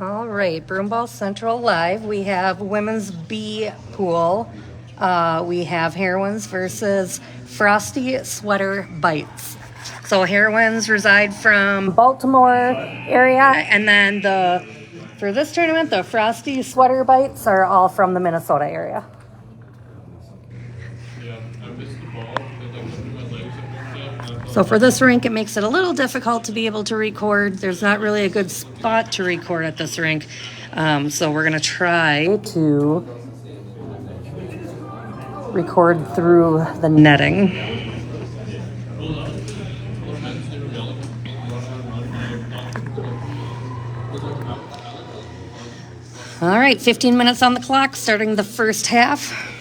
All right, Broomball Central Live. We have women's B pool. We have Heroines versus Frosty Sweater Bites. So Heroines reside from Baltimore area, and then for this tournament, the Frosty Sweater Bites are all from the Minnesota area. So for this rink, it makes it a little difficult to be able to record. There's not really a good spot to record at this rink. So we're gonna try to record through the netting. All right, 15 minutes on the clock, starting the first half.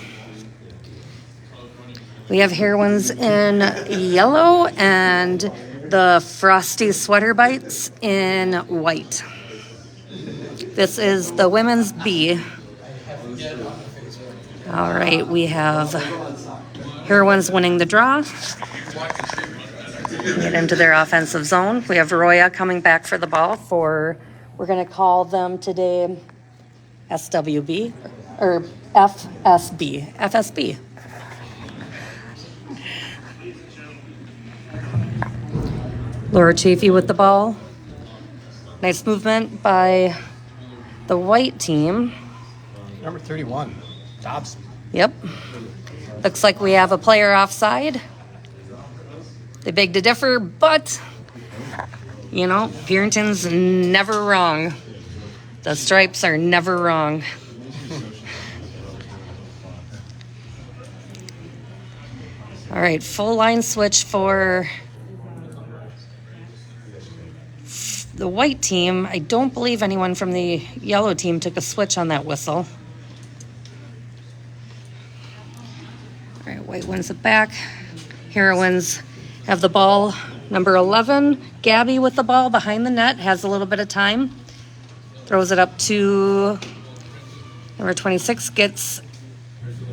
We have Heroines in yellow and the Frosty Sweater Bites in white. This is the women's B. All right, we have Heroines winning the draw. Get into their offensive zone. We have Roya coming back for the ball we're going to call them today SWB or FSB. FSB. Laura Chafee with the ball. Nice movement by the white team. Number 31, Dobson. Yep. Looks like we have a player offside. They beg to differ, but, you know, Purinton's never wrong. The stripes are never wrong. All right, full line switch for the white team. I don't believe anyone from the yellow team took a switch on that whistle. All right, white wins it back. Heroines have the ball. Number 11, Gabby with the ball behind the net, has a little bit of time. Throws it up to number 26, gets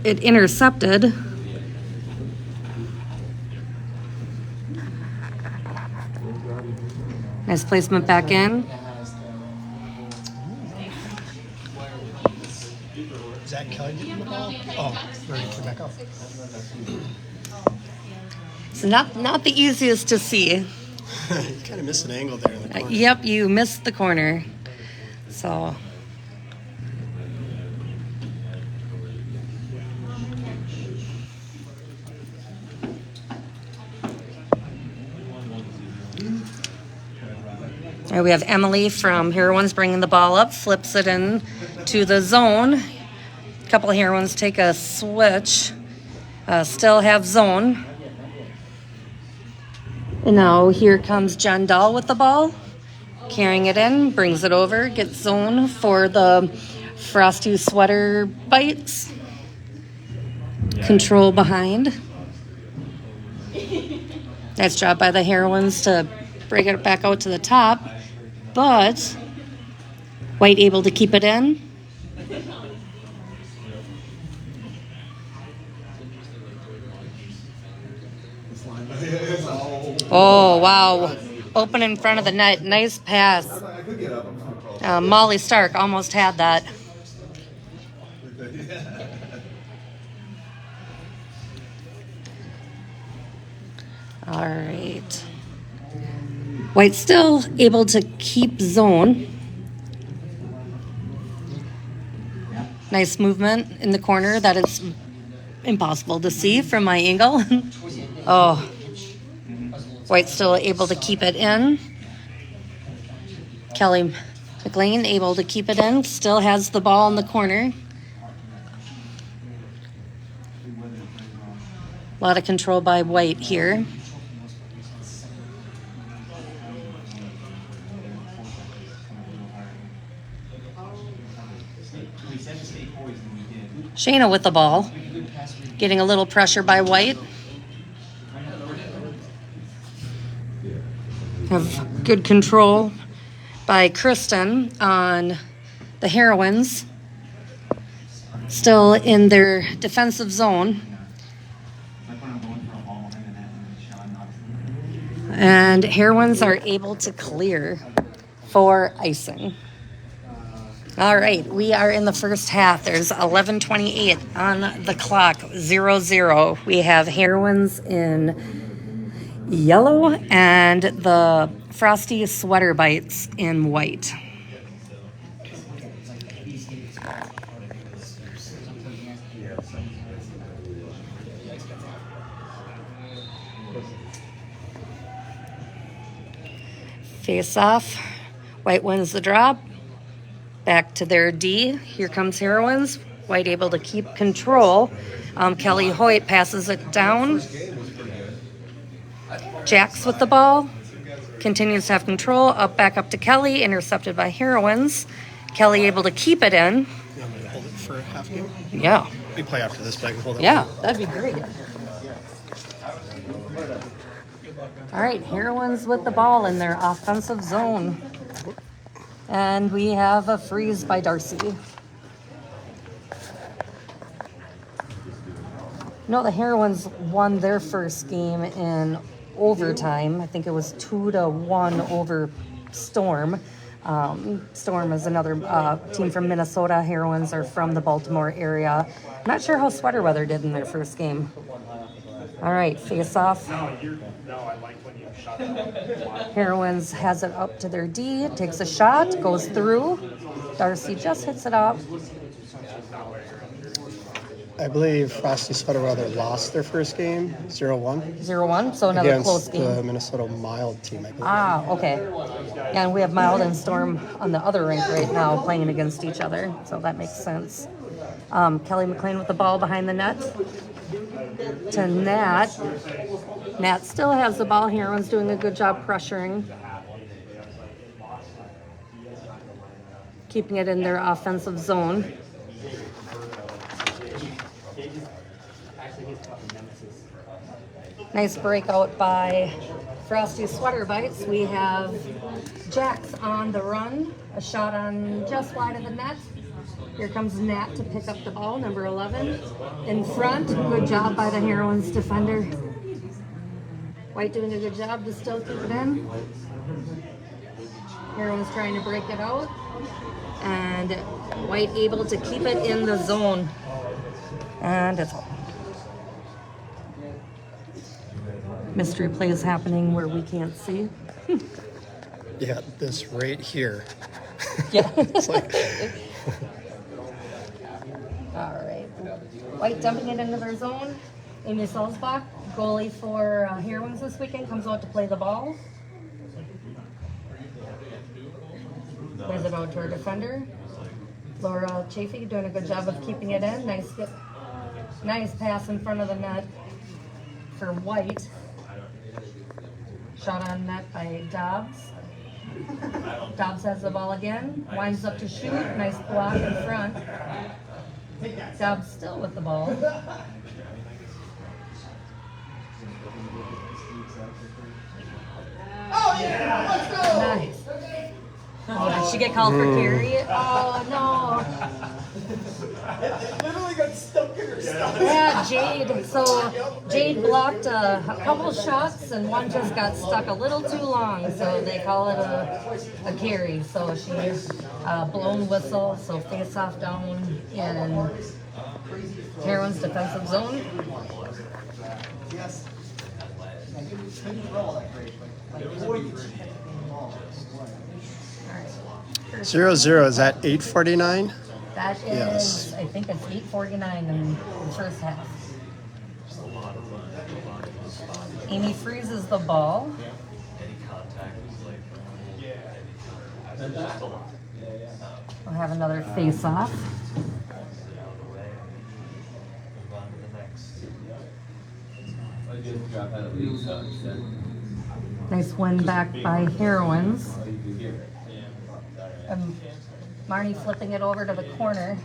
it intercepted. Nice placement back in. Zach Kelly getting the ball? Oh, ready to back up. It's not the easiest to see. You kind of missed an angle there in the corner. Yep, you missed the corner. So. All right, we have Emily from Heroines bringing the ball up, flips it in to the zone. A couple of Heroines take a switch, still have zone. And now here comes Jen Dahl with the ball, carrying it in, brings it over, gets zone for the Frosty Sweater Bites. Control behind. Nice job by the Heroines to break it back out to the top. But white able to keep it in. Oh, wow. Open in front of the net. Nice pass. Molly Stark almost had that. All right. White still able to keep zone. Nice movement in the corner that it's impossible to see from my angle. Oh, White still able to keep it in. Kelly McLean able to keep it in. Still has the ball in the corner. A lot of control by White here. Shayna with the ball, getting a little pressure by White. Have good control by Kristen on the Heroines. Still in their defensive zone. And Heroines are able to clear for icing. All right, we are in the first half. There's 11:28 on the clock, 0-0. We have Heroines in yellow and the Frosty Sweater Bites in white. Face off. White wins the drop. Back to their D. Here comes Heroines. White able to keep control. Kelly Hoyt passes it down. Jacks with the ball. Continues to have control. Back up to Kelly. Intercepted by Heroines. Kelly able to keep it in. You want me to hold it for a half game? Yeah. We play after this, but I can hold it. Yeah, that'd be great. All right, Heroines with the ball in their offensive zone. And we have a freeze by Darcy. No, the Heroines won their first game in overtime. I think it was 2-1 over Storm. Storm is another team from Minnesota. Heroines are from the Baltimore area. I'm not sure how Sweater Weather did in their first game. All right, face off. Heroines has it up to their D, takes a shot, goes through. Darcy just hits it up. I believe Frosty Sweater Weather lost their first game, 0-1. 0-1, so another against close game. the Minnesota Mild team, I believe. Ah, okay. Yeah, and we have Mild and Storm on the other rink right now playing against each other, so that makes sense. Kelly McLean with the ball behind the net to Nat. Nat still has the ball. Heroines doing a good job pressuring. Keeping it in their offensive zone. Nice breakout by Frosty Sweater Bites. We have Jax on the run. A shot on just wide of the net. Here comes Nat to pick up the ball, number 11. In front, good job by the Heroines defender. White doing a good job to still keep it in. Heroines trying to break it out. And White able to keep it in the zone. And it's mystery plays happening where we can't see. Yeah, this right here. Yeah. It's like... All right. White dumping it into their zone. Amy Salzbach, goalie for Heroines this weekend, comes out to play the ball. Plays it out to her defender. Laura Chafee doing a good job of keeping it in. Nice pass in front of the net for White. Shot on net by Dobbs. Dobbs has the ball again. Winds up to shoot. Nice block in front. Dobbs still with the ball. Oh yeah, let's go! Nice. Oh, did she get called for carry? Oh It literally got stuck in her stomach. no. Yeah, Jade. So Jade blocked a couple shots and one just got stuck a little too long. So they call it a carry. So she's blown whistle. So face off down in Heroines defensive zone. Yes. 0-0, is that 8:49? That is, Yes. I think it's 8:49 in the first half. Amy freezes the ball. We'll have another face-off. Nice win back by Heroines. Marnie flipping it over to the corner.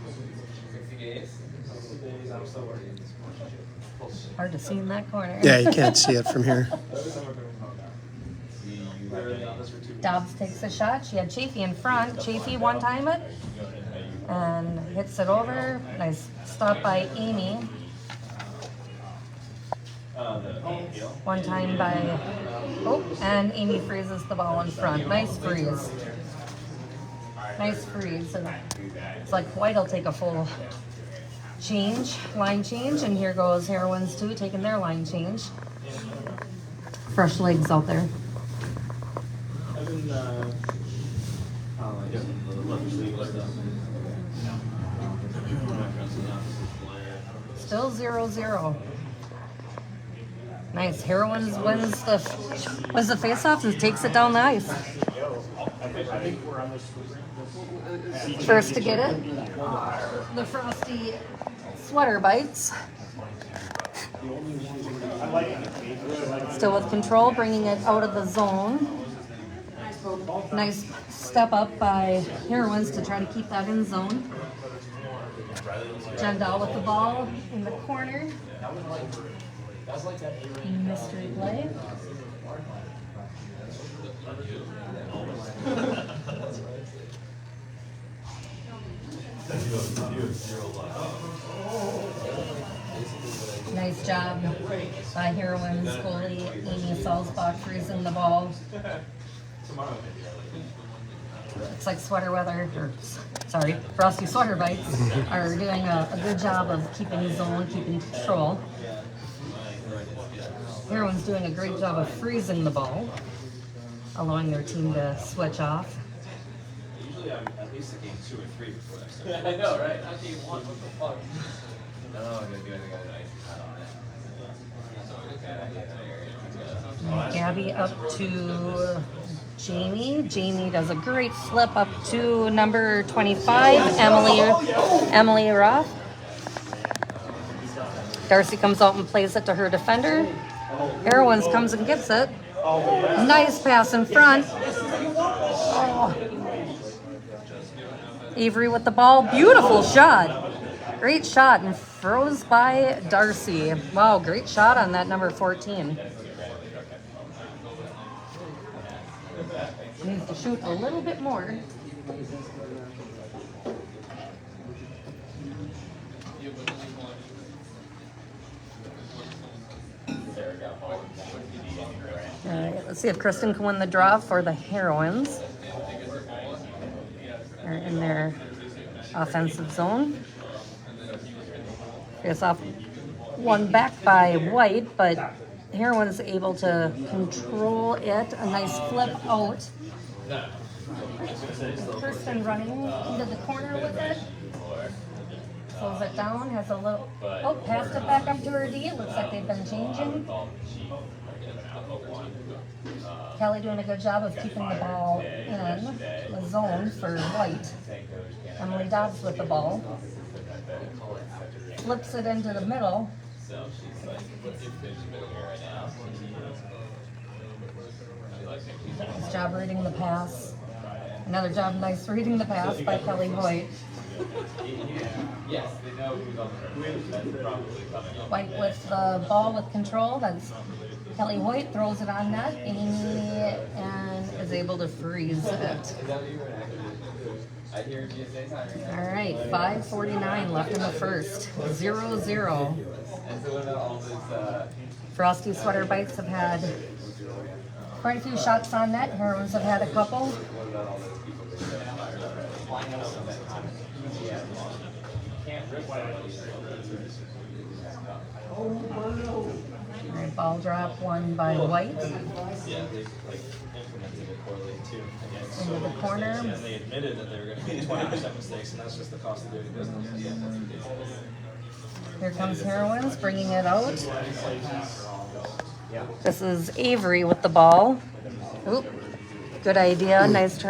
Hard to see in that corner. Yeah, you can't see it from here. Dobbs takes a shot. She had Chafee in front. Chafee one-time it and hits it over. Nice stop by Amy. One time by, and Amy freezes the ball in front. Nice freeze. Nice freeze. And it's like White will take a full change, line change, and here goes Heroines too, taking their line change. Fresh legs out there. Still 0-0. Nice. Heroines wins the face-off and takes it down the ice. First to get it, the Frosty Sweater Bites. Still with control, bringing it out of the zone. Nice step up by Heroines to try to keep that in zone. Jendal with the ball in the corner. Mystery play. Nice job by Heroines goalie Amy Salzbach freezing the ball. Looks like Frosty Sweater Bites are doing a good job of keeping zone, keeping control. Heroines doing a great job of freezing the ball, allowing their team to switch off. Usually I'm at least a game 2 or 3 before that stuff. I know, right? Not game 1, what the fuck? No, I'm gonna do anything on the ice. Gabby up to Jamie. Jamie does a great flip up to number 25, Emily Roth. Darcy comes out and plays it to her defender. Heroines comes and gets it. Nice pass in front. Oh. Avery with the ball. Beautiful shot. Great shot and froze by Darcy. Wow, great shot on that number 14. Needs to shoot a little bit more. All right, let's see if Kristen can win the draw for the Heroines. They're in their offensive zone. Face off one back by White, but Heroines able to control it. A nice flip out. Kristen running into the corner with it. Slows it down, has a little, passed it back up to her D. Looks like they've been changing. Kelly doing a good job of keeping the ball in the zone for White. Emily Dobbs with the ball. Flips it into the middle. Nice job reading the pass. Another job, nice reading the pass by Kelly Hoyt. White with the ball with control. That's Kelly Hoyt, throws it on net. Amy and is able to freeze it. All right, 5:49 left in the first. 0-0. Frosty Sweater Bites have had quite a few shots on net. Heroines have had a couple. All right, ball drop won by White. Into the corner. They admitted that they were going to be 20% mistakes, and that's just the cost of doing business. Here comes Heroines, bringing it out. This is Avery with the ball. Oop, good idea. Nice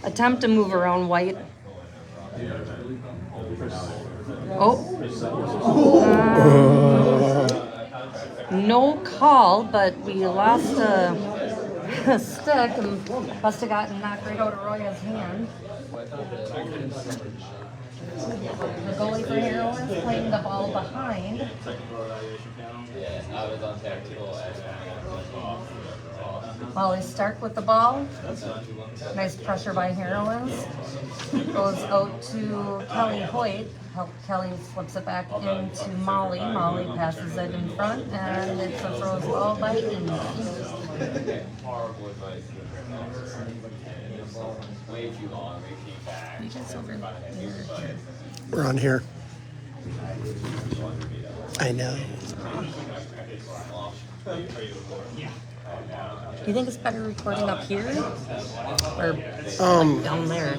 attempt to move around White. No call, but we lost a stick and must have gotten knocked right out of Roya's hand. The goalie for Heroines playing the ball behind. Molly Stark with the ball. Nice pressure by Heroines. Goes out to Kelly Hoyt. Kelly flips it back into Molly. Molly passes it in front, and it's a throws ball by Amy. way too long. They came back. You guys over there. We're on here. I know. You think it's better recording up here or down there?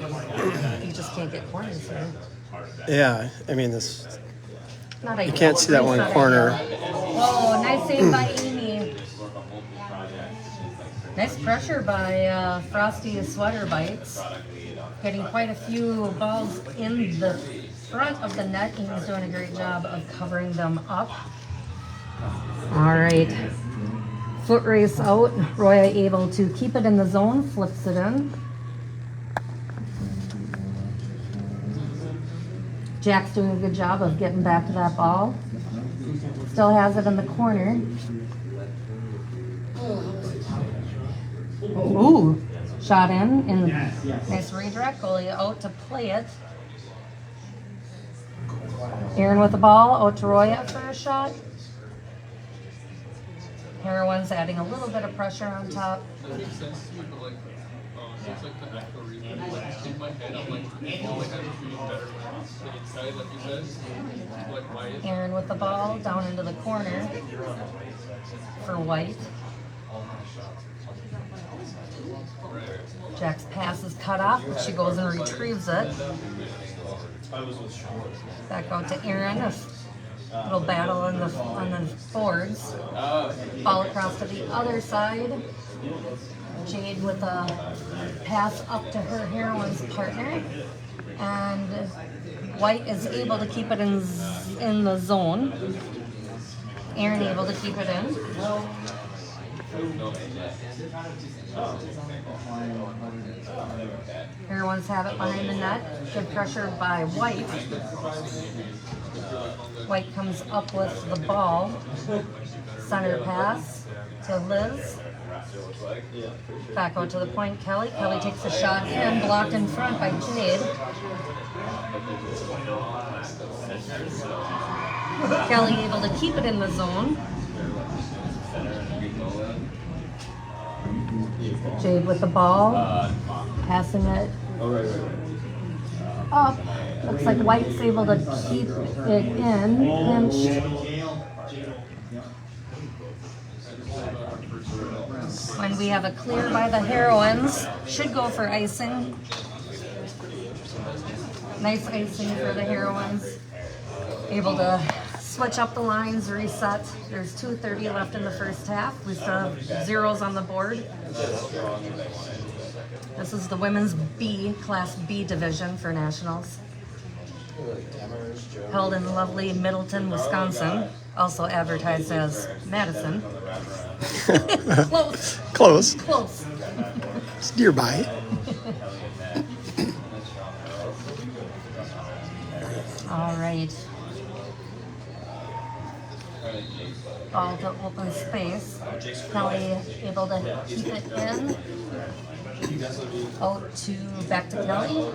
You just can't get corners here. Yeah, I mean this. Not You ideal. can't see that one Not corner. ideal. Oh, nice save by Amy. Nice pressure by Frosty Sweater Bites. Getting quite a few balls in the front of the net. Amy's doing a great job of covering them up. All right. Foot race out. Roya able to keep it in the zone, flips it in. Jack's doing a good job of getting back to that ball. Still has it in the corner. Ooh, shot in and nice redirect. Goalie out to play it. Aaron with the ball, out to Roya for a shot. Heroines adding a little bit of pressure on top. That makes sense to me, but there's the actual reason. In my head, I'm all I have to do better the inside, like you said. Why is Aaron with the ball down into the corner for White. Jack's pass is cut off, but she goes and retrieves it. Back out to Aaron. A little battle on the boards. Ball across to the other side. Jade with a pass up to her Heroines partner. And White is able to keep it in the zone. Aaron able to keep it in. Heroines have it behind the net. Good pressure by White. White comes up with the ball. Center pass to Liz. Back out to the point, Kelly. Kelly takes a shot in, blocked in front by Jade. Kelly able to keep it in the zone. Jade with the ball, passing it up. Looks like White's able to keep it in. When we have a clear by the Heroines, should go for icing. Nice icing for the Heroines. Able to switch up the lines, reset. There's 2:30 left in the first half. We still have zeros on the board. This is the women's B, Class B division for nationals. Held in lovely Middleton, Wisconsin. Also advertised as Madison. Close. Close. Close. It's nearby. All right. Ball to open space. Kelly able to keep it in. Back to Kelly.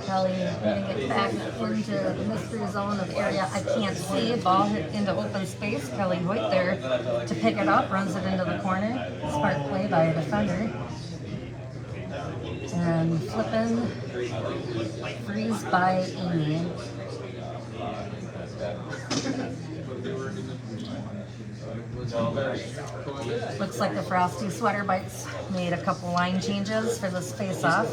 Kelly hitting it back into the mystery zone of area I can't see. Ball hit into open space. Kelly Hoyt there to pick it up, runs it into the corner. Smart play by a defender. And flipping, freeze by Amy. Looks like the Frosty Sweater Bites made a couple line changes for this face-off.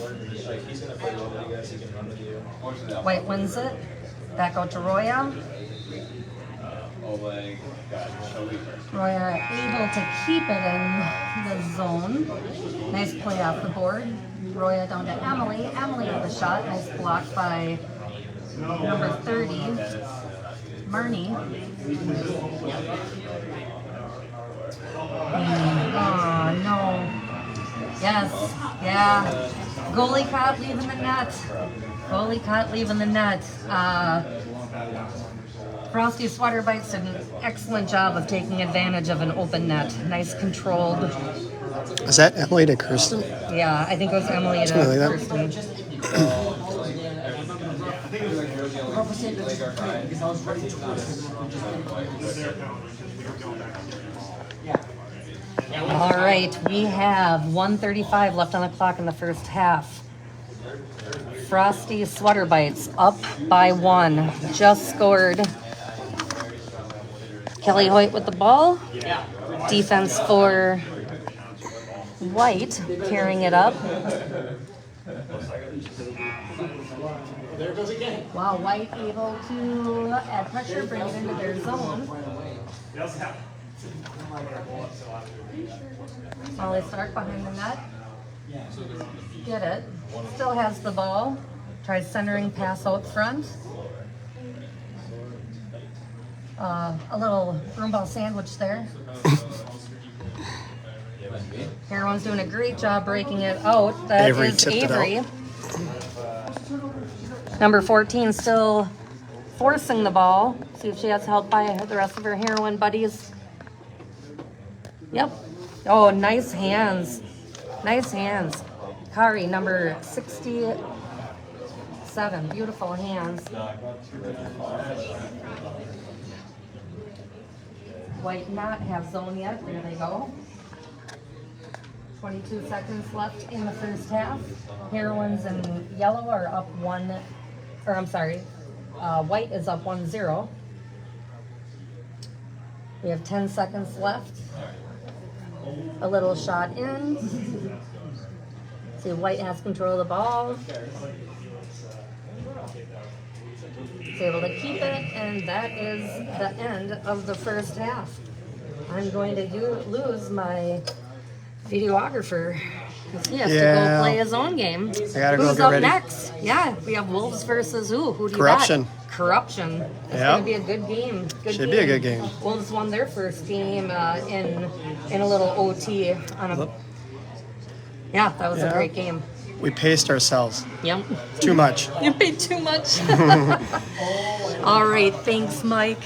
White wins it. Back out to Roya. Roya able to keep it in the zone. Nice play off the board. Roya down to Emily. Emily with the shot. Nice block by number 30, Marnie. Oh, no. Yes. Yeah. Goalie caught leaving the net. Goalie caught leaving the net. Frosty Sweater Bites did an excellent job of taking advantage of an open net. Nice controlled. Is that Emily to Kirsten? Yeah, I think it was Emily to Something like Kirsten. All right, we have 1:35 left on the clock in the first half. Frosty Sweater Bites up by 1. Just scored. Kelly Hoyt with the ball. Defense for White, carrying it up. Wow, White able to add pressure, bring it into their zone. Molly Stark behind the net. Get it. Still has the ball. Tries centering pass out front. A little broomball sandwich there. Heroines doing a great job breaking it out. That Avery is tipped it Avery. out. Number 14 still forcing the ball. See if she has help by the rest of her heroine buddies. Yep. Oh, nice hands. Nice hands. Kari, number 67. Beautiful hands. White not have zone yet. There they go. 22 seconds left in the first half. Heroines in yellow are up 1, or I'm sorry, White is up 1-0. We have 10 seconds left. A little shot in. See, White has control of the ball. He's able to keep it, and that is the end of the first half. I'm going to lose my videographer because he has to go play his own game. I gotta go Who's get up ready. next? Yeah, we have Wolves versus who? Who do you Corruption. got? Corruption. It's Yep. going to be a good game. Should be a good game. Wolves won their first game in a little OT. Yeah, that was a Yeah. great game. We paced ourselves Yep. too much. You paid too much. All right, thanks, Mike.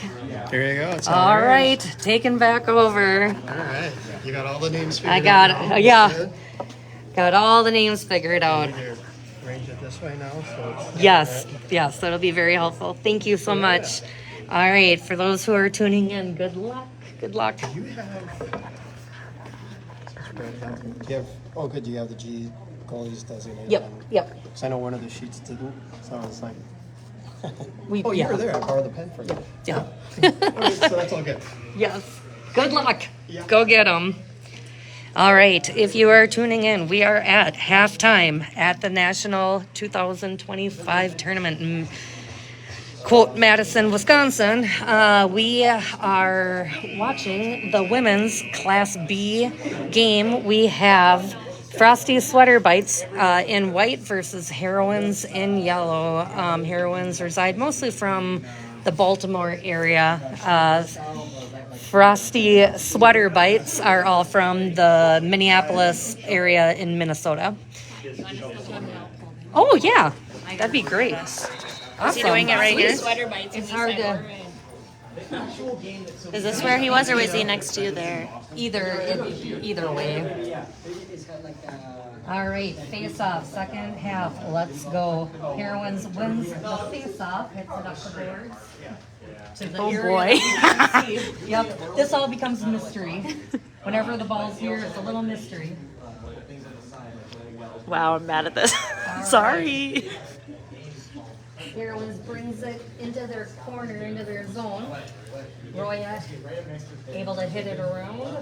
There you go. It's All right, taking back over. All right. You got all the names figured I got out? it. Yeah, Good. got all the names figured out. Here, arrange it this way now. So Yes, yes, that'll be very helpful. Thank you so much. All right, for those who are tuning in, good luck. Good luck. you have. You have. Oh, good. You have the G goalies designated. Yep, yep. So I know one of the sheets didn't. So I was like, We, oh, yeah, you were there. I borrowed the pen from you. yeah. Okay, so that's all good. Yes. Good luck. Yeah. Go get them. All right. If you are tuning in, we are at halftime at the National 2025 tournament in quote Madison, Wisconsin. We are watching the women's Class B game. We have Frosty Sweater Bites in white versus Heroines in yellow. Heroines reside mostly from the Baltimore area. Frosty Sweater Bites are all from the Minneapolis area in Minnesota. Oh, yeah. That'd be great. Awesome. Is he doing it right here? Sweater bites. It's hard to Is this where he was, or was he next to you there? either way. All right, face off, second half. Let's go. Heroines wins the face off, hits it up the boards. To the area boy. that we can see. Yep, this all becomes mystery. Whenever the ball's here, it's a little mystery. Wow, I'm mad at this. Sorry. Heroines brings it into their corner, into their zone. Roya able to hit it around.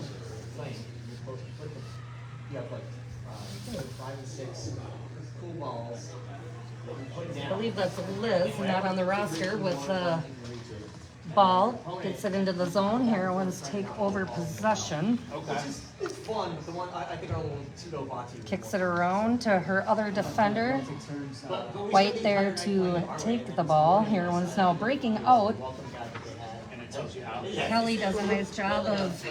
I believe that's Liz, not on the roster, with the ball. Gets it into the zone. Heroines take over possession. It's fun, but the one I think our little pseudo batu. Kicks it around to her other defender. White there to take the ball. Heroines now breaking out. Kelly does a nice job of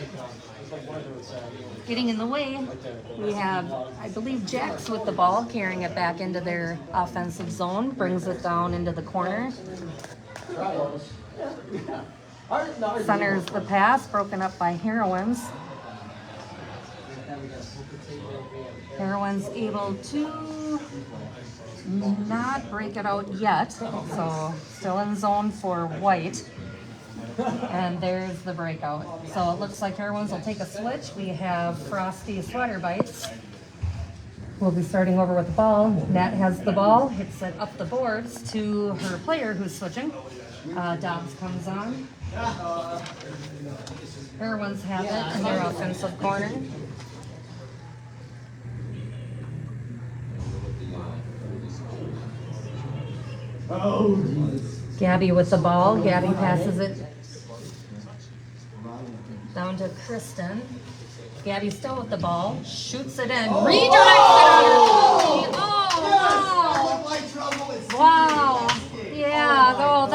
getting in the way. We have, I believe, Jax with the ball, carrying it back into their offensive zone, brings it down into the corner. Centers the pass, broken up by Heroines. Heroines able to not break it out yet, so still in zone for White. And there's the breakout. So it looks like Heroines will take a switch. We have Frosty Sweater Bites. We'll be starting over with the ball. Nat has the ball, hits it up the boards to her player who's switching. Dobbs comes on. Heroines have it in their offensive corner. Gabby with the ball. Gabby passes it down to Kristen. Gabby still with the ball. Shoots it in. Redirects it on her. Oh, wow. Wow. Yeah, oh,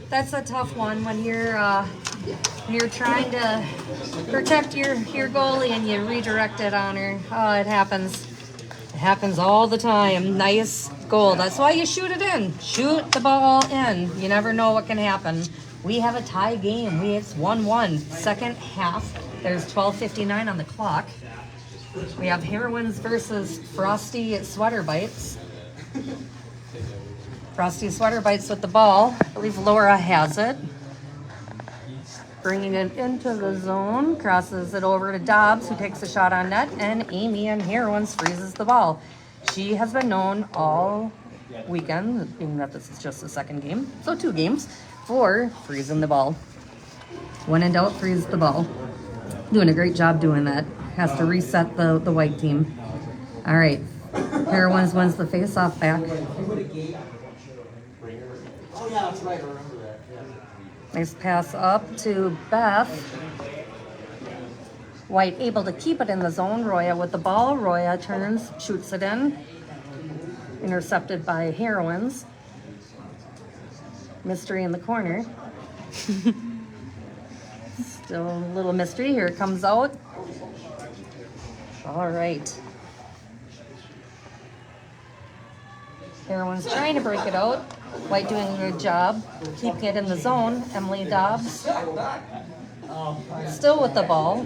that's a tough one when you're trying to protect your goalie and you redirect it on her. Oh, it happens. It happens all the time. Nice goal. That's why you shoot it in. Shoot the ball in. You never know what can happen. We have a tie game. It's 1-1. Second half. There's 12:59 on the clock. We have Heroines versus Frosty Sweater Bites. Frosty Sweater Bites with the ball. I believe Laura has it. Bringing it into the zone. Crosses it over to Dobbs, who takes a shot on net. And Amy and Heroines freezes the ball. She has been known all weekend, being that this is just the second game, so 2 games, for freezing the ball. When in doubt, freeze the ball. Doing a great job doing that. Has to reset the white team. All right. Heroines wins the face-off back. Oh yeah, that's right. I remember that. Yeah. Nice pass up to Beth. White able to keep it in the zone. Roya with the ball. Roya turns, shoots it in. Intercepted by Heroines. Mystery in the corner. Still a little mystery. Here it comes out. All right. Heroines trying to break it out. White doing a good job. Keeping it in the zone. Emily Dobbs still with the ball.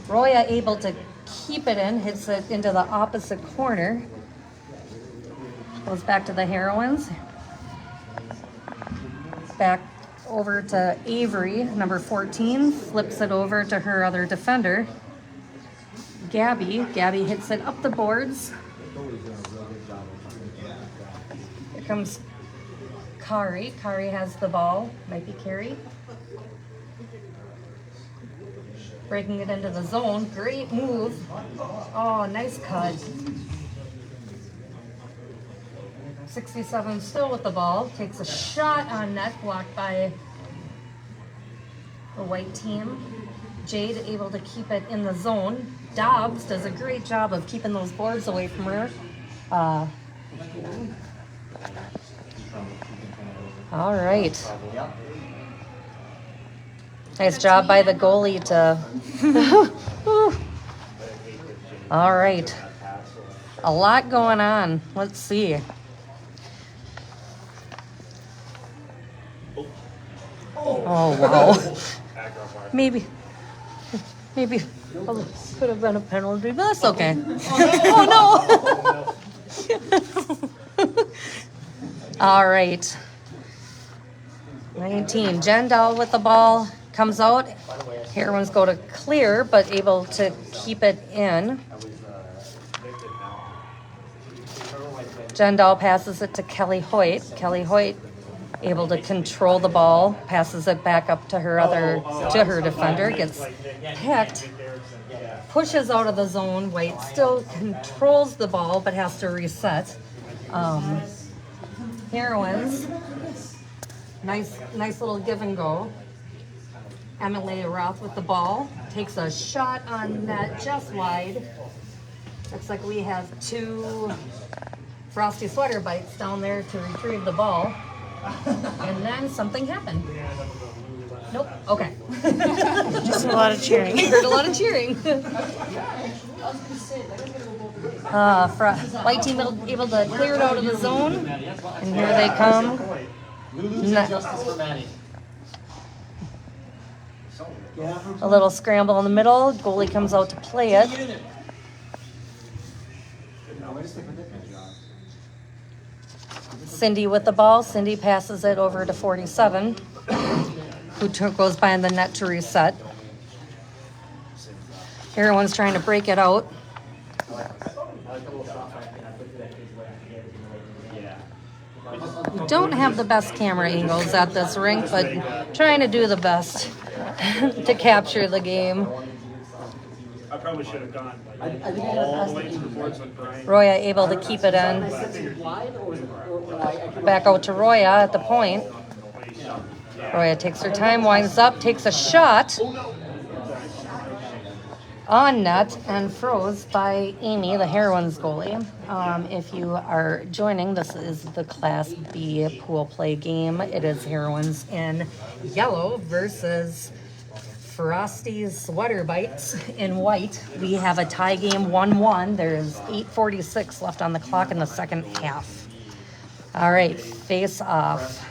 Roya able to keep it in. Hits it into the opposite corner. Goes back to the Heroines. Back over to Avery, number 14. Flips it over to her other defender, Gabby. Gabby hits it up the boards. Here comes Kari. Kari has the ball. Might be Carrie. Breaking it into the zone. Great move. Oh, nice cut. 67 still with the ball. Takes a shot on net, blocked by the white team. Jade able to keep it in the zone. Dobbs does a great job of keeping those boards away from her. All right. Nice job by the goalie to... All right. A lot going on. Let's see. Oh, wow. Maybe could have been a penalty, but that's okay. Oh, no. All right. 19. Jen Dahl with the ball. Comes out. Heroines go to clear, but able to keep it in. Jen Dahl passes it to Kelly Hoyt. Kelly Hoyt able to control the ball, passes it back up to her defender, gets picked, pushes out of the zone. White still controls the ball, but has to reset. Heroines, nice little give and go. Emily Roth with the ball, takes a shot on net just wide. Looks like we have 2 Frosty Sweater Bites down there to retrieve the ball. And then something happened. Nope. Okay. Just a lot of cheering. Heard a lot of cheering. White team able to clear it out of the zone. And here they come. Justice for Maddie. A little scramble in the middle. Goalie comes out to play it. Cindy with the ball. Cindy passes it over to 47. who goes behind the net to reset. Heroines trying to break it out. We don't have the best camera angles at this rink, but trying to do the best to capture the game. I probably should have gone like all the way to the boards with Brian. Roya able to keep it in. Back out to Roya at the point. Roya takes her time, winds up, takes a shot on net and froze by Amy, the Heroines goalie. If you are joining, this is the Class B pool play game. It is Heroines in yellow versus Frosty Sweater Bites in white. We have a tie game 1-1. There's 8:46 left on the clock in the second half. All right, face off.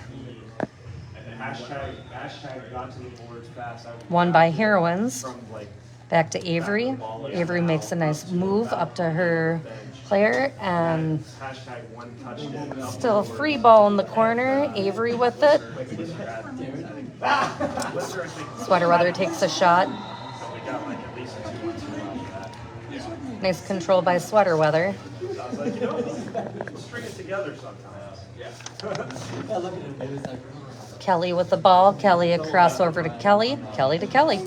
Hashtag got to the boards fast. Won by Heroines. From like Back to Avery. Avery makes a nice move up to her player and hashtag one touchdown. still a free ball in the corner. Avery with it. Sweater Weather takes a shot. We got like at least 2 months around that. Nice control by Sweater Weather. I was like, we'll string it together sometimes. Yeah. Kelly with the ball. Kelly across over to Kelly. Kelly to Kelly.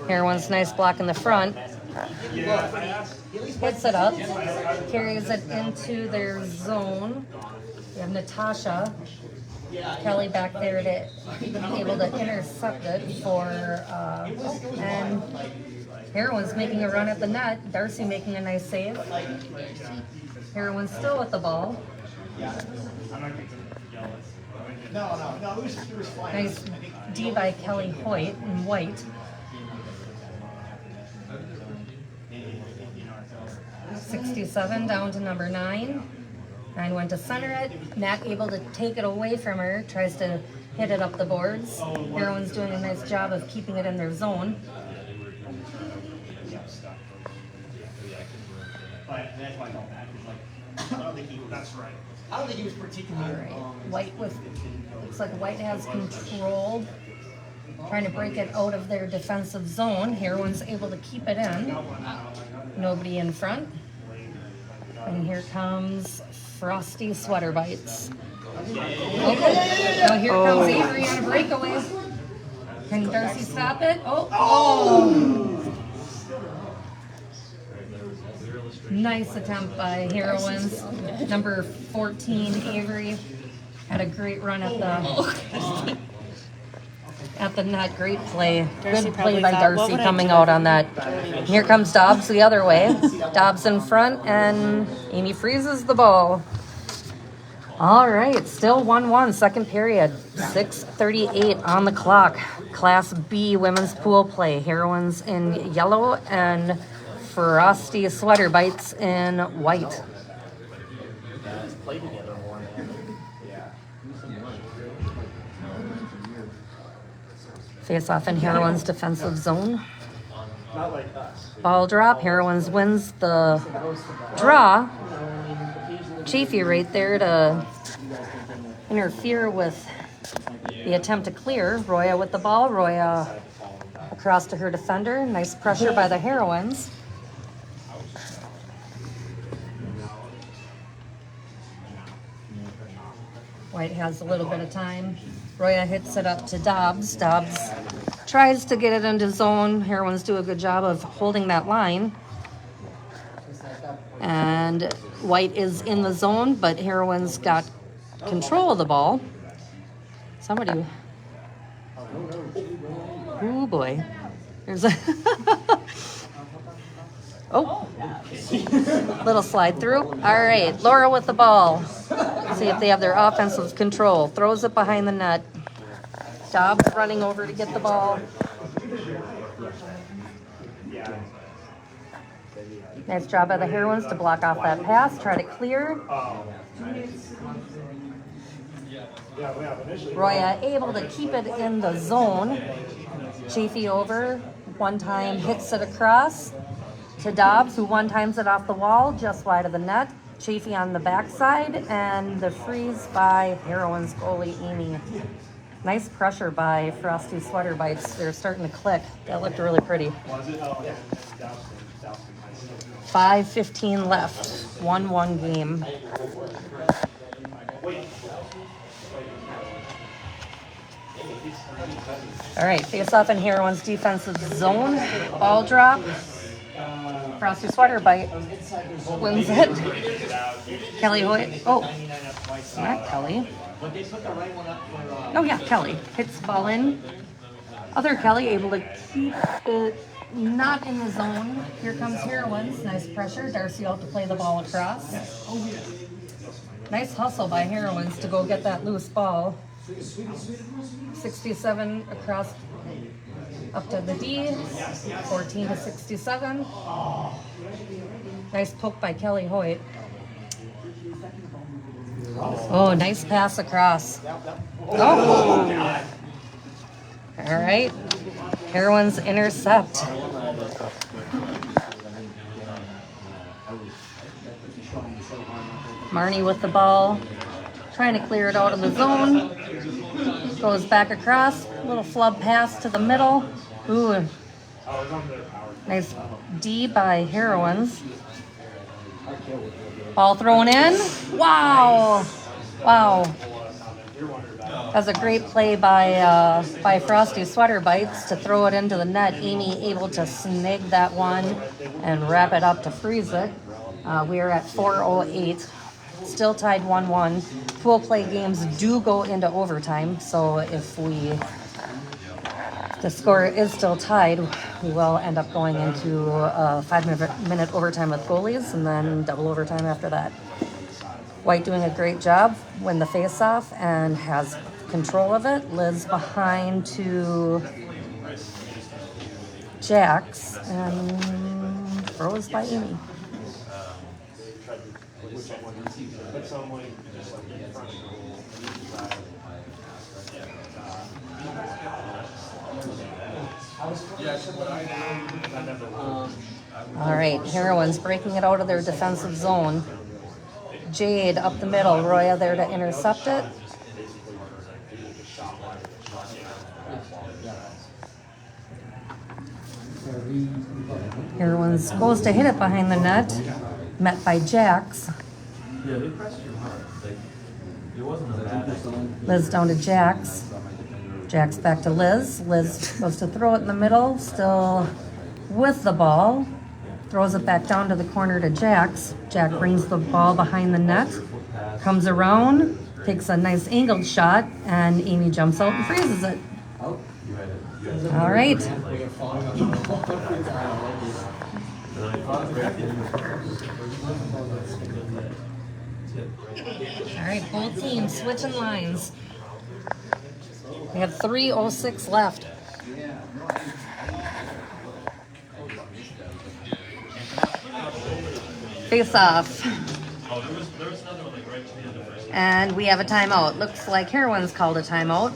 Heroines nice block in the front. Hits it up. Carries it into their zone. We have Natasha. Kelly back there to able to intercept it for and Heroines making a run at the net. Darcy making a nice save. Heroines still with the ball. No, it was fine. Nice D by Kelly Hoyt in white. 67 down to number 9. 9 went to center it. Nat able to take it away from her. Tries to hit it up the boards. Heroines doing a nice job of keeping it in their zone. That's right. I don't think he was particularly. All right. White with, looks like White has control. Trying to break it out of their defensive zone. Heroines able to keep it in. Nobody in front. And here comes Frosty Sweater Bites. Okay. Now here comes Avery on a breakaway. Can Darcy stop it? Oh! Nice attempt by Heroines. Number 14, Avery, had a great run at the net. Great play. Darcy Good probably play by thought, "What Darcy would I coming do?" out on that. Here comes Dobbs the other way. Dobbs in front, and Amy freezes the ball. All right, still 1-1, second period. 6:38 on the clock. Class B women's pool play. Heroines in yellow and Frosty Sweater Bites in white. Face off in Heroines defensive zone. Ball drop. Heroines wins the draw. Chafee right there to interfere with the attempt to clear. Roya with the ball. Roya across to her defender. Nice pressure by the Heroines. White has a little bit of time. Roya hits it up to Dobbs. Dobbs tries to get it into zone. Heroines do a good job of holding that line. And White is in the zone, but Heroines got control of the ball. Somebody. Oh boy. There's a. Oh. Little slide through. All right. Laura with the ball. See if they have their offensive control. Throws it behind the net. Dobbs running over to get the ball. Nice job by the Heroines to block off that pass. Try to clear. Roya able to keep it in the zone. Chafee over. One time hits it across to Dobbs, who one times it off the wall, just wide of the net. Chafee on the backside, and the freeze by Heroines goalie Amy. Nice pressure by Frosty Sweater Bites. They're starting to click. That looked really pretty. Was it? Oh, yeah. Doustin. 5:15 left. 1-1 game. All right, face off in Heroines defensive zone. Ball drop. Frosty Sweater Bite wins it. Kelly Hoyt. Oh, not Kelly. Oh yeah, Kelly hits ball in. Other Kelly able to keep it not in the zone. Here comes Heroines. Nice pressure. Darcy out to play the ball across. Nice hustle by Heroines to go get that loose ball. 67 across up to the D. 14 to 67. Nice poke by Kelly Hoyt. Oh, nice pass across. Oh. All right. Heroines intercept. Marnie with the ball, trying to clear it out of the zone. Goes back across, little flub pass to the middle. Ooh, nice D by Heroines. Ball thrown in. Wow, wow. That's a great play by Frosty Sweater Bites to throw it into the net. Amy able to snag that one and wrap it up to freeze it. We are at 4:08. Still tied 1-1. Pool play games do go into overtime, so if the score is still tied, we will end up going into a 5-minute overtime with goalies and then double overtime after that. White doing a great job, win the face-off and has control of it. Liz behind to Jax and throws by Amy. All right, Heroines breaking it out of their defensive zone. Jade up the middle, Roya there to intercept it. Heroines supposed to hit it behind the net, met by Jax. Liz down to Jax. Jax back to Liz. Liz goes to throw it in the middle, still with the ball. Throws it back down to the corner to Jax. Jack brings the ball behind the net, comes around, takes a nice angled shot, and Amy jumps out and freezes it. All right. All right, both teams switching lines. We have 3:06 left. Face off. And we have a timeout. Looks like Heroines called a timeout.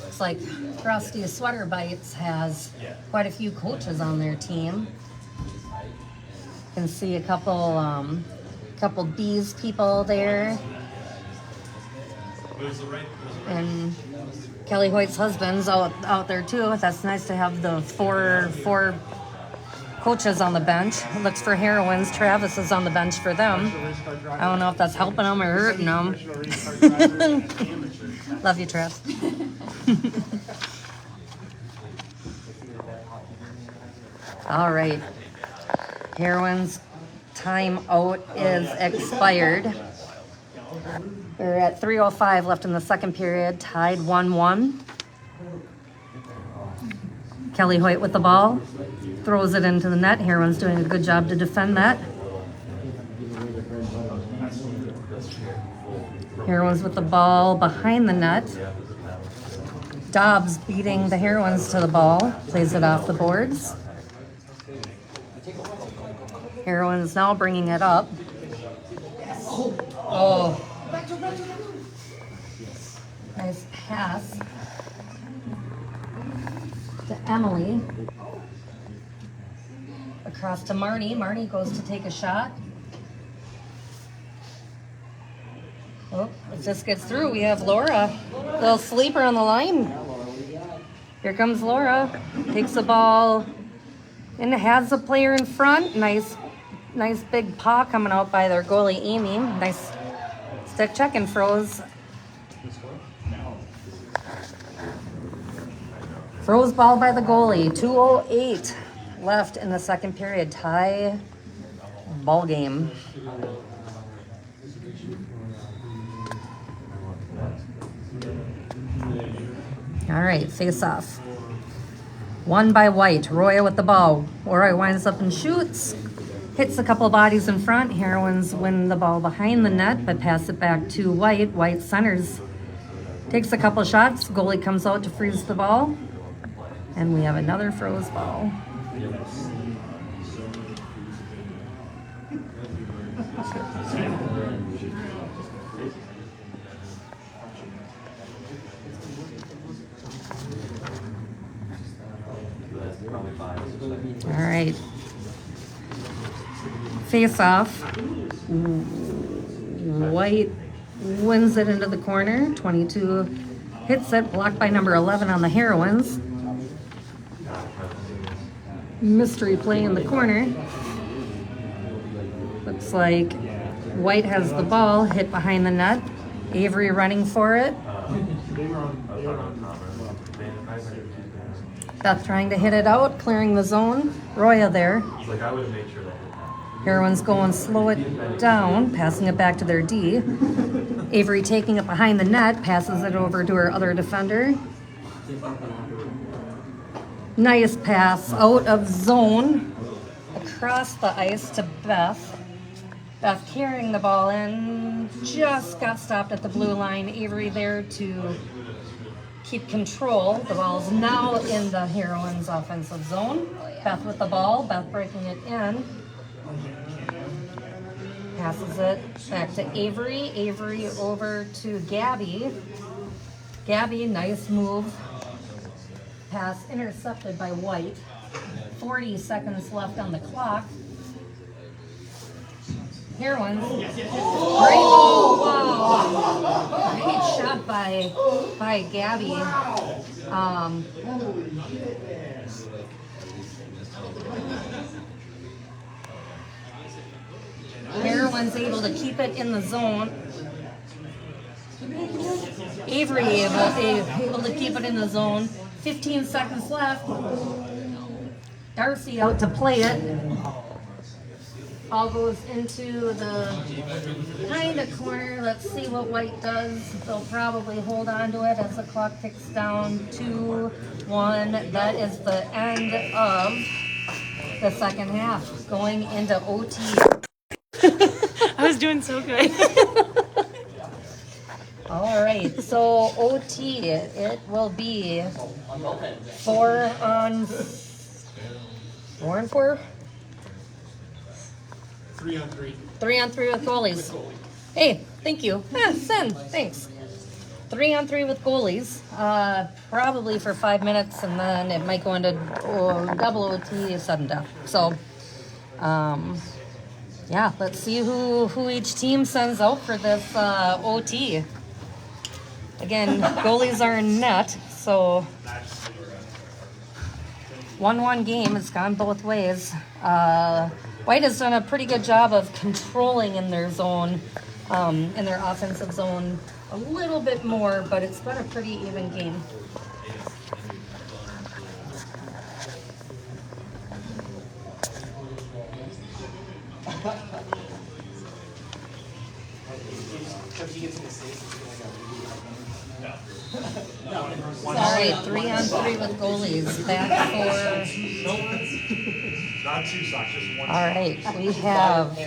Looks like Frosty Sweater Bites has quite a few coaches on their team. You can see a couple B's people there. And Kelly Hoyt's husband's out there too. That's nice to have the four coaches on the bench. Looks for Heroines. Travis is on the bench for them. I don't know if that's helping them or hurting them. Love you, Trav. All right. Heroines' timeout is expired. We're at 3:05 left in the second period, tied 1-1. Kelly Hoyt with the ball, throws it into the net. Heroines doing a good job to defend that. Heroines with the ball behind the net. Dobbs beating the Heroines to the ball, plays it off the boards. Heroines now bringing it up. Oh. Nice pass. Emily. Across to Marnie. Marnie goes to take a shot. Oh, if this gets through, we have Laura. Little sleeper on the line. Here comes Laura. Takes the ball and has the player in front. Nice big paw coming out by their goalie, Amy. Nice stick check and froze. Froze ball by the goalie. 2:08 left in the second period. Tie ball game. All right, face off. Won by White. Roya with the ball. Roya winds up and shoots. Hits a couple bodies in front. Heroines win the ball behind the net, but pass it back to White. White centers. Takes a couple shots. Goalie comes out to freeze the ball. And we have another froze ball. All right. Face off. White wins it into the corner. 22 hits it, blocked by number 11 on the Heroines. Mystery play in the corner. Looks like White has the ball, hit behind the net. Avery running for it. Beth trying to hit it out, clearing the zone. Roya there. Heroines going slow it down, passing it back to their D. Avery taking it behind the net, passes it over to her other defender. Nice pass out of zone, across the ice to Beth. Beth carrying the ball in, just got stopped at the blue line. Avery there to keep control. The ball's now in the Heroines' offensive zone. Beth with the ball, Beth breaking it in. Passes it back to Avery. Avery over to Gabby. Gabby, nice move. Pass intercepted by White. 40 seconds left on the clock. Heroines. Great, oh, wow. Great shot by Gabby. Heroines able to keep it in the zone. Avery able to keep it in the zone. 15 seconds left. Darcy out to play it. Ball goes into the kind of corner. Let's see what White does. They'll probably hold on to it as the clock ticks down. 2-1. That is the end of the second half. Going into OT. I was doing so good. All right, so OT, it will be 4-on-4? 3-on-3. 3-on-3 with goalies. Hey, thank you. Send, thanks. 3-on-3 with goalies, probably for 5 minutes, and then it might go into double OT, sudden death. So, yeah, let's see who each team sends out for this OT. Again, goalies are in net, so 1-1 game. It's gone both ways. White has done a pretty good job of controlling in their zone, in their offensive zone, a little bit more, but it's been a pretty even game. All right, 3-on-3 with goalies. Back for. Not 2 socks, just 1 All right, we have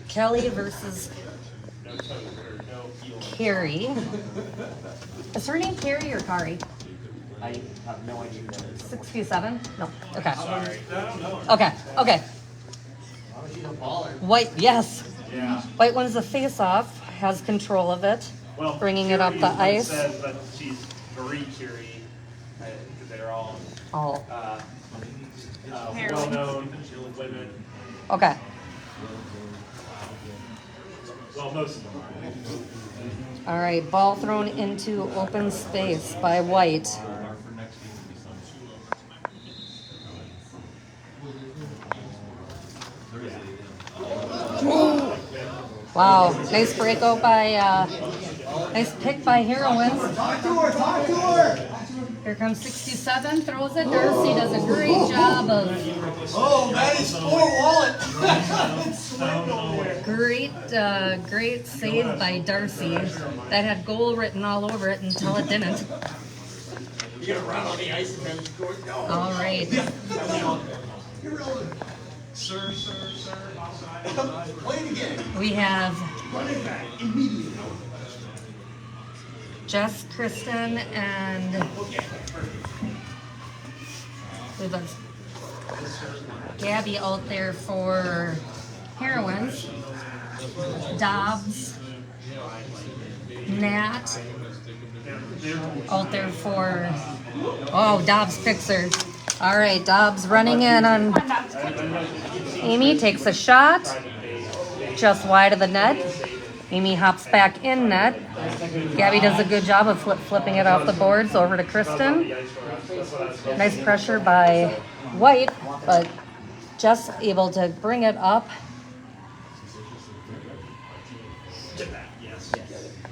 Kelly versus Carrie. Is her name Carrie or Kari? I have no idea who that is. 6'7"? No. Okay. Sorry. Okay. Okay. She's a baller. White, yes. Yeah. White wins the face-off, has control of it, Well, bringing it up Curie the is what it ice. says, but she's very curious. because they're all All. well-known women. Okay. Well, most of them are. All right, ball thrown into open space by White. Wow, nice break out by, nice pick by Heroines. Talk to her! Here comes 67, throws it. Darcy does a great job of Oh, man, he's full wallet. great save by Darcy. That had goal written all over it until it didn't. You gonna run on the ice and then score? No. All right. Sir. Play it again. We have Jess, Kristen, and we have Gabby out there for Heroines. Dobbs, Nat out there for, oh, Dobbs picks her. All right, Dobbs running in on Amy, takes a shot, just wide of the net. Amy hops back in net. Gabby does a good job of flipping it off the boards over to Kristen. Nice pressure by White, but just able to bring it up.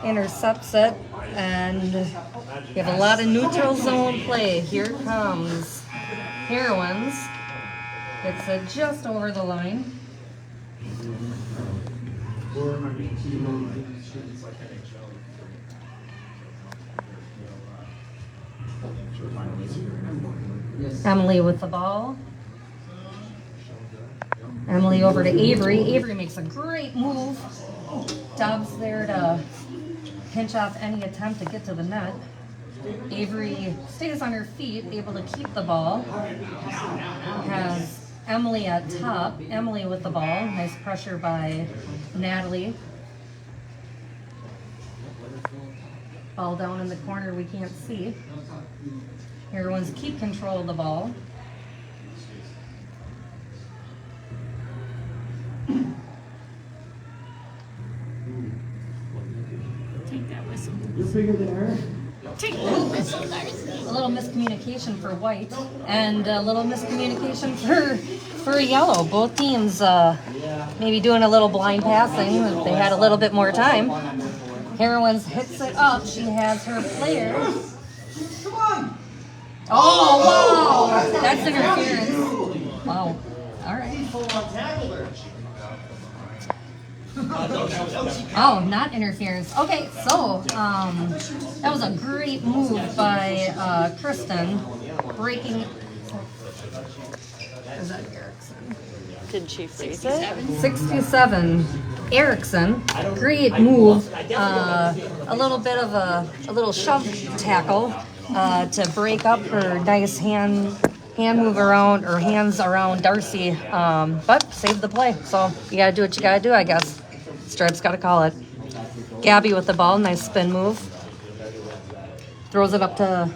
Intercepts it, and we have a lot of neutral zone play. Here comes Heroines. Gets it just over the line. Emily with the ball. Emily over to Avery. Avery makes a great move. Dobbs there to pinch off any attempt to get to the net. Avery stays on her feet, able to keep the ball. Has Emily at top. Emily with the ball. Nice pressure by Natalie. Ball down in the corner we can't see. Heroines keep control of the ball. Take that whistle. You're bigger than her. Take that whistle, Darcy. A little miscommunication for White and a little miscommunication for Yellow. Both teams maybe doing a little blind passing if they had a little bit more time. Heroines hits it up. She has her player. Come on. Oh, wow! That's interference. Wow. All right. Full on tackled her. Oh, not interference. Okay, so that was a great move by Kristen, breaking. Is that Erickson? Did she freeze it? 67. Erickson, great move. A little bit of a little shove tackle to break up her nice hand move around, or hands around Darcy, but saved the play. So you gotta do what you gotta do, I guess. Stripes gotta call it. Gabby with the ball, nice spin move. Throws it up to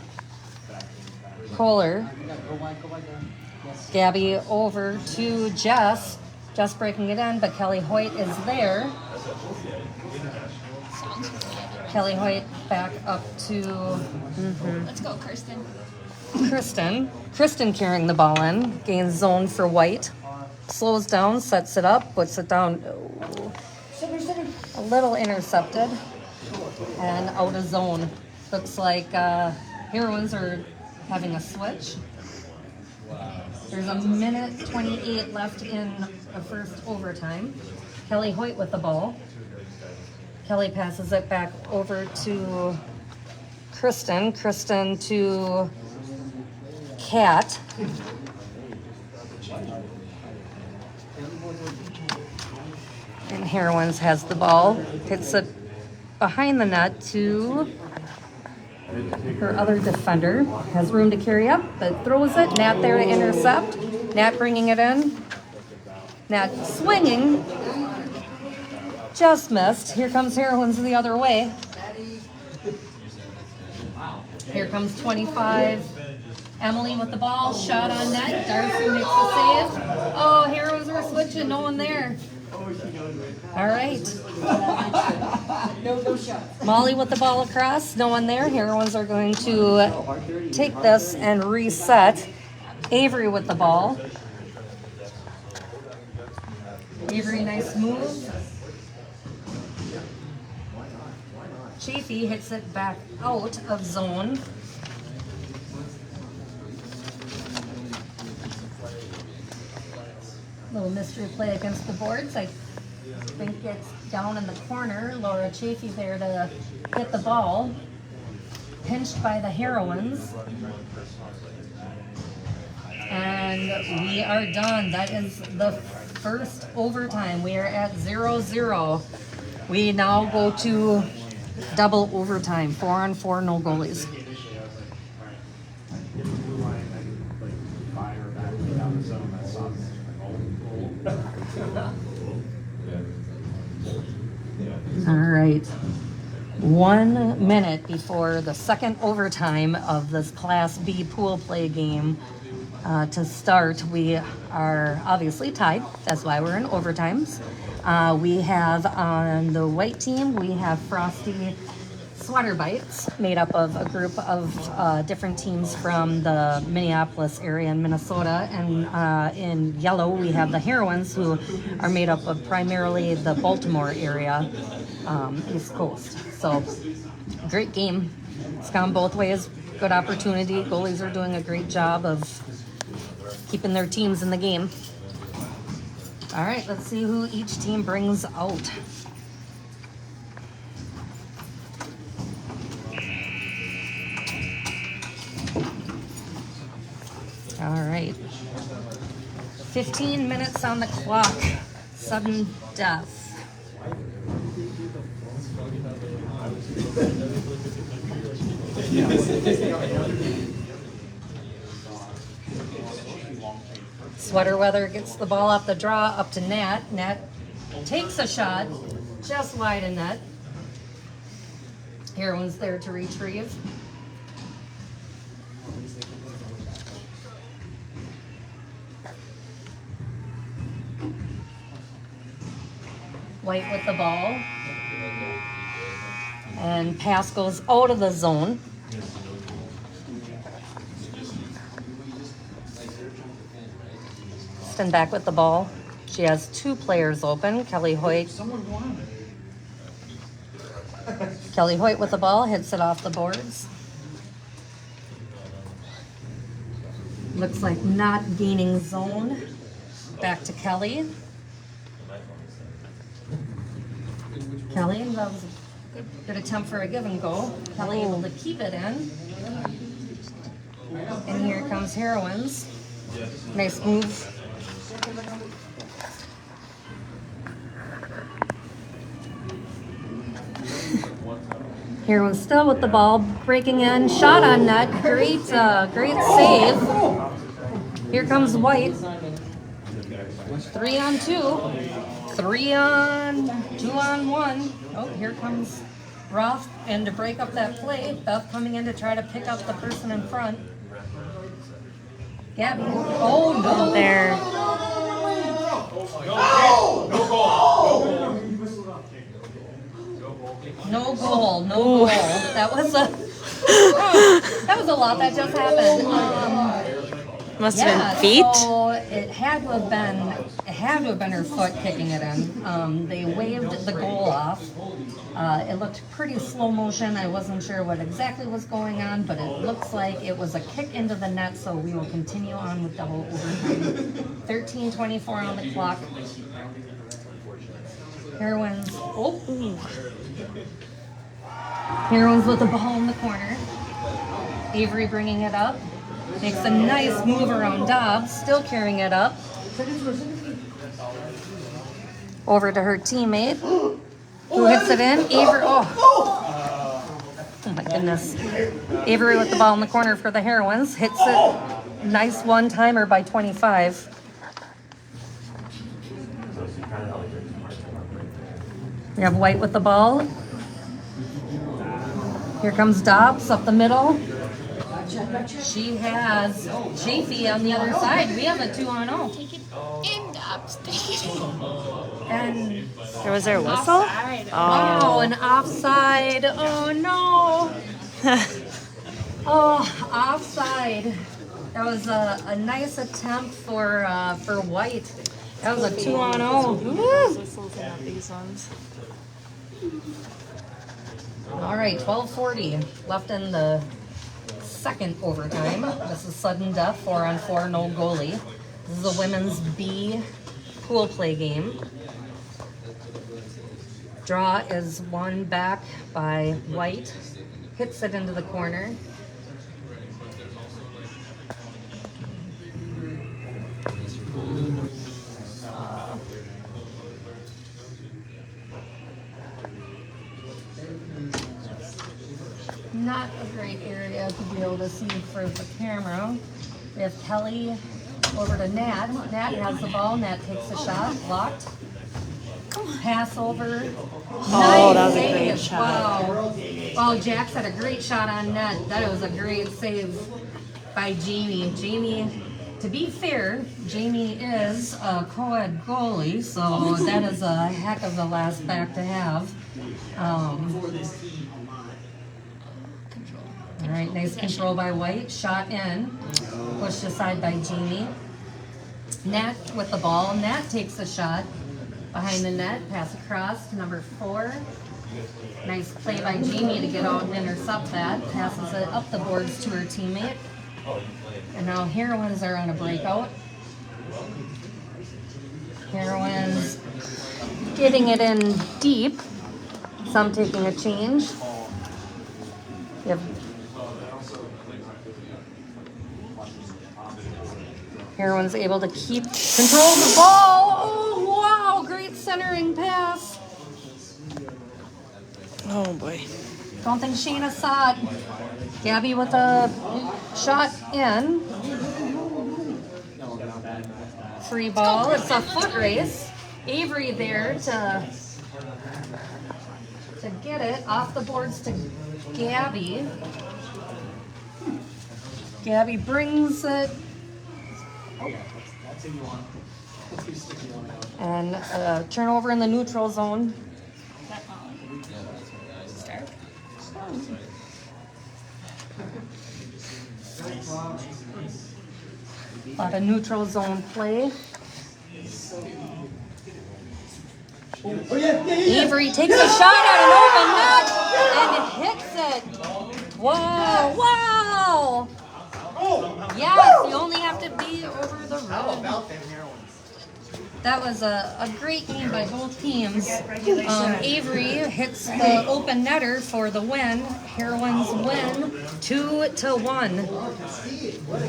Kohler. Gabby over to Jess. Jess breaking it in, but Kelly Hoyt is there. Kelly Hoyt back up to Let's go, Kirsten. Kristen carrying the ball in. Gains zone for White. Slows down, sets it up, puts it down. Oh. A little intercepted and out of zone. Looks like Heroines are having a switch. There's a minute 28 left in the first overtime. Kelly Hoyt with the ball. Kelly passes it back over to Kristen. Kristen to Kat. And Heroines has the ball. Hits it behind the net to her other defender. Has room to carry up, but throws it. Nat there to intercept. Nat bringing it in. Nat swinging. Just missed. Here comes Heroines the other way. Here comes 25. Emily with the ball, shot on net. Darcy makes the save. Oh, Heroines were switching, no one there. All right. No shots. Molly with the ball across, no one there. Heroines are going to take this and reset. Avery with the ball. Avery, nice move. Chafee hits it back out of zone. Little mystery play against the boards. I think it's down in the corner. Laura Chafee there to hit the ball. Pinched by the Heroines. And we are done. That is the first overtime. We are at 0-0. We now go to double overtime. 4-on-4, no goalies. All right. 1 minute before the second overtime of this Class B pool play game to start. We are obviously tied. That's why we're in overtimes. We have on the white team, we have Frosty Sweater Bites, made up of a group of different teams from the Minneapolis area in Minnesota. And in yellow, we have the Heroines, who are made up of primarily the Baltimore area, East Coast. So, great game. It's gone both ways. Good opportunity. Goalies are doing a great job of keeping their teams in the game. All right, let's see who each team brings out. All right. 15 minutes on the clock. Sudden death. Sweater Weather gets the ball off the draw up to Nat. Nat takes a shot just wide of net. Heroines there to retrieve. White with the ball. And pass goes out of the zone. Ston back with the ball. She has two players open. Kelly Hoyt. Kelly Hoyt with the ball, hits it off the boards. Looks like not gaining zone. Back to Kelly. Kelly, that was a good attempt for a give and go. Kelly able to keep it in. And here comes Heroines. Nice move. Heroines still with the ball, breaking in, shot on net. Great save. Here comes White. 3-on-2. 2-on-1. Oh, here comes Roth, and to break up that play, Beth coming in to try to pick up the person in front. Gabby. Oh, no. There. No goal. That was a lot that just happened. Must have been feet. So it had to have been her foot kicking it in. They waved the goal off. It looked pretty slow motion. I wasn't sure what exactly was going on, but it looks like it was a kick into the net, so we will continue on with double overtime. 13:24 on the clock. Heroines. Oh. Heroines with the ball in the corner. Avery bringing it up. Makes a nice move around Dobbs, still carrying it up. Over to her teammate, who hits it in. Avery, oh my goodness. Avery with the ball in the corner for the Heroines. Hits it. Nice one-timer by 25. We have White with the ball. Here comes Dobbs up the middle. She has Chafee on the other side. We have a 2-0. Take it in the upstate. And Was there a whistle? wow, an offside. Oh no. Oh, offside. That was a nice attempt for White. That was a 2-0. Whistles and not these ones. All right, 12:40 left in the second overtime. This is sudden death, 4-on-4, no goalie. This is a women's B pool play game. Draw is won back by White. Hits it into the corner. Not a great area to be able to see for the camera. We have Kelly over to Nat. Nat has the ball. Nat takes a shot. Blocked. Pass over. Oh, that was a great save. shot. Wow. Wow, Jax had a great shot on net. That was a great save by Jamie. Jamie, to be fair, Jamie is a co-ed goalie, so that is a heck of a last back to have. All right, nice control by White. Shot in. Pushed aside by Jamie. Nat with the ball. Nat takes a shot behind the net. Pass across to number 4. Nice play by Jamie to get out and intercept that. Passes it up the boards to her teammate. And now Heroines are on a breakout. Heroines getting it in deep. Some taking a change. We have Heroines able to keep control of the ball. Oh, wow, great centering pass. Oh boy. Don't think Shayna saw it. Gabby with a shot in. Free ball. It's a foot race. Avery there to get it off the boards to Gabby. Gabby brings it. And turnover in the neutral zone. A lot of neutral zone play. Avery takes a shot at an open net and it hits it. Whoa, wow. Yes, you only have to be over the road. That was a great game by both teams. Avery hits the open netter for the win. Heroines win 2-1.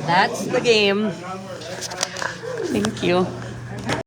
That's the game. Thank you.